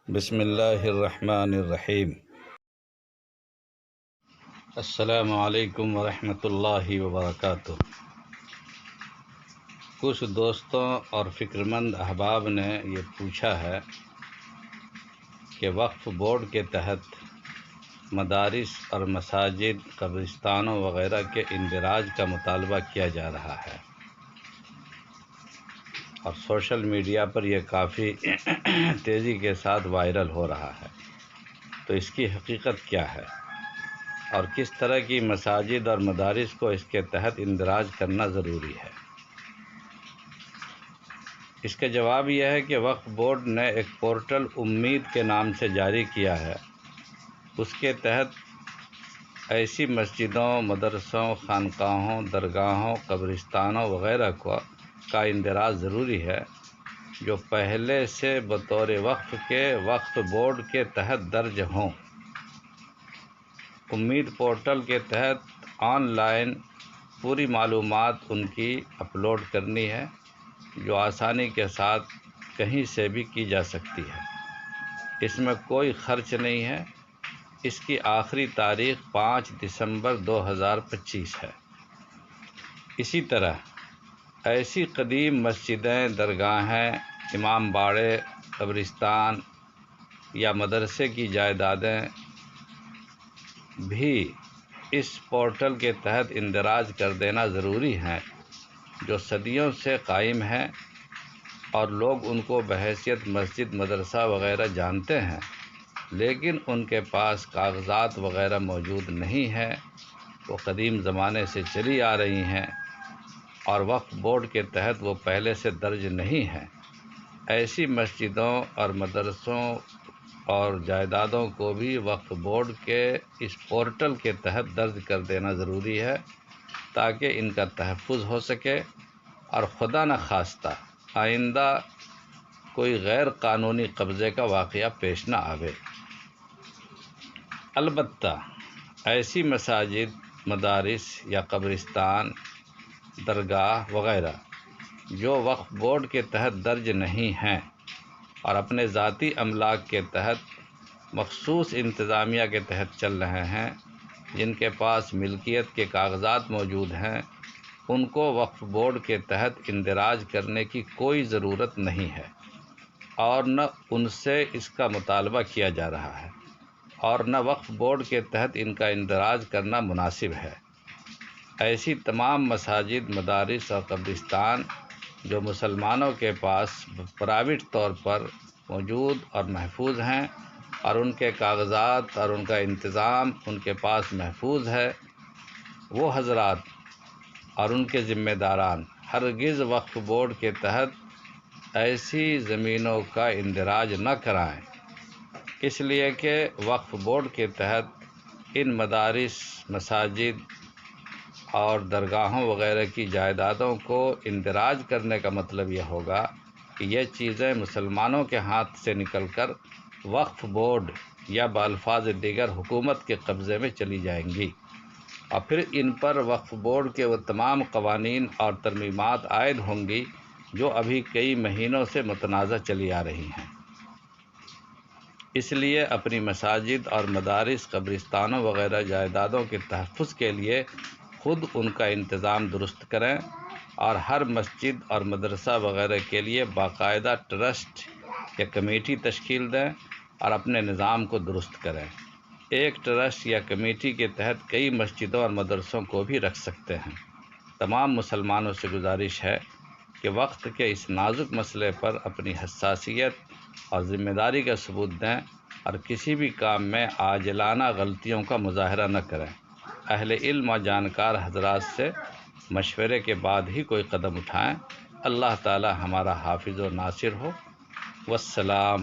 بسم اللہ الرحمن الرحیم۔ السلام علیکم ورحمۃ اللہ وبرکاتہ۔ کچھ دوستوں اور فکرمند احباب نے یہ پوچھا ہے کہ وقف بورڈ کے تحت مدارس اور مساجد، قبرستانوں وغیرہ کے اندراج کا مطالبہ کیا جا رہا ہے اور سوشل میڈیا پر یہ کافی تیزی کے ساتھ وائرل ہو رہا ہے، تو اس کی حقیقت کیا ہے اور کس طرح کی مساجد اور مدارس کو اس کے تحت اندراج کرنا ضروری ہے؟ اس کا جواب یہ ہے کہ وقف بورڈ نے ایک پورٹل امید کے نام سے جاری کیا ہے۔ اس کے تحت ایسی مسجدوں، مدرسوں، خانقاہوں، درگاہوں، قبرستانوں وغیرہ کا اندراج ضروری ہے جو پہلے سے بطور وقف کے وقف بورڈ کے تحت درج ہوں۔ امید پورٹل کے تحت آن لائن پوری معلومات ان کی اپلوڈ کرنی ہے جو آسانی کے ساتھ کہیں سے بھی کی جا سکتی ہے۔ اس میں کوئی خرچ نہیں ہے۔ اس کی آخری تاریخ 5 دسمبر 2025 ہے۔ اسی طرح ایسی قدیم مسجدیں، درگاہیں، امام باڑے، قبرستان یا مدرسے کی جائیدادیں بھی اس پورٹل کے تحت اندراج کر دینا ضروری ہیں جو صدیوں سے قائم ہیں اور لوگ ان کو بحیثیت مسجد، مدرسہ وغیرہ جانتے ہیں، لیکن ان کے پاس کاغذات وغیرہ موجود نہیں ہیں، وہ قدیم زمانے سے چلی آ رہی ہیں اور وقف بورڈ کے تحت وہ پہلے سے درج نہیں ہیں۔ ایسی مسجدوں اور مدرسوں اور جائیدادوں کو بھی وقف بورڈ کے اس پورٹل کے تحت درج کر دینا ضروری ہے تاکہ ان کا تحفظ ہو سکے اور خدا نخواستہ آئندہ کوئی غیر قانونی قبضے کا واقعہ پیش نہ آوے۔ البتہ ایسی مساجد، مدارس یا قبرستان، درگاہ وغیرہ جو وقف بورڈ کے تحت درج نہیں ہیں اور اپنے ذاتی املاک کے تحت مخصوص انتظامیہ کے تحت چل رہے ہیں، جن کے پاس ملکیت کے کاغذات موجود ہیں، ان کو وقف بورڈ کے تحت اندراج کرنے کی کوئی ضرورت نہیں ہے اور نہ ان سے اس کا مطالبہ کیا جا رہا ہے اور نہ وقف بورڈ کے تحت ان کا اندراج کرنا مناسب ہے۔ ایسی تمام مساجد، مدارس اور قبرستان جو مسلمانوں کے پاس پرائیویٹ طور پر موجود اور محفوظ ہیں اور ان کے کاغذات اور ان کا انتظام ان کے پاس محفوظ ہے، وہ حضرات اور ان کے ذمہ داران ہرگز وقف بورڈ کے تحت ایسی زمینوں کا اندراج نہ کرائیں، اس لیے کہ وقف بورڈ کے تحت ان مدارس، مساجد اور درگاہوں وغیرہ کی جائیدادوں کو اندراج کرنے کا مطلب یہ ہوگا کہ یہ چیزیں مسلمانوں کے ہاتھ سے نکل کر وقف بورڈ یا بالفاظ دیگر حکومت کے قبضے میں چلی جائیں گی اور پھر ان پر وقف بورڈ کے وہ تمام قوانین اور ترمیمات عائد ہوں گی جو ابھی کئی مہینوں سے متنازع چلی آ رہی ہیں۔ اس لیے اپنی مساجد اور مدارس، قبرستانوں وغیرہ جائیدادوں کے تحفظ کے لیے خود ان کا انتظام درست کریں اور ہر مسجد اور مدرسہ وغیرہ کے لیے باقاعدہ ٹرسٹ یا کمیٹی تشکیل دیں اور اپنے نظام کو درست کریں۔ ایک ٹرسٹ یا کمیٹی کے تحت کئی مسجدوں اور مدرسوں کو بھی رکھ سکتے ہیں۔ تمام مسلمانوں سے گزارش ہے کہ وقت کے اس نازک مسئلے پر اپنی حساسیت اور ذمہ داری کا ثبوت دیں اور کسی بھی کام میں عاجلانہ غلطیوں کا مظاہرہ نہ کریں۔ اہل علم و جانکار حضرات سے مشورے کے بعد ہی کوئی قدم اٹھائیں۔ اللہ تعالی ہمارا حافظ و ناصر ہو۔ والسلام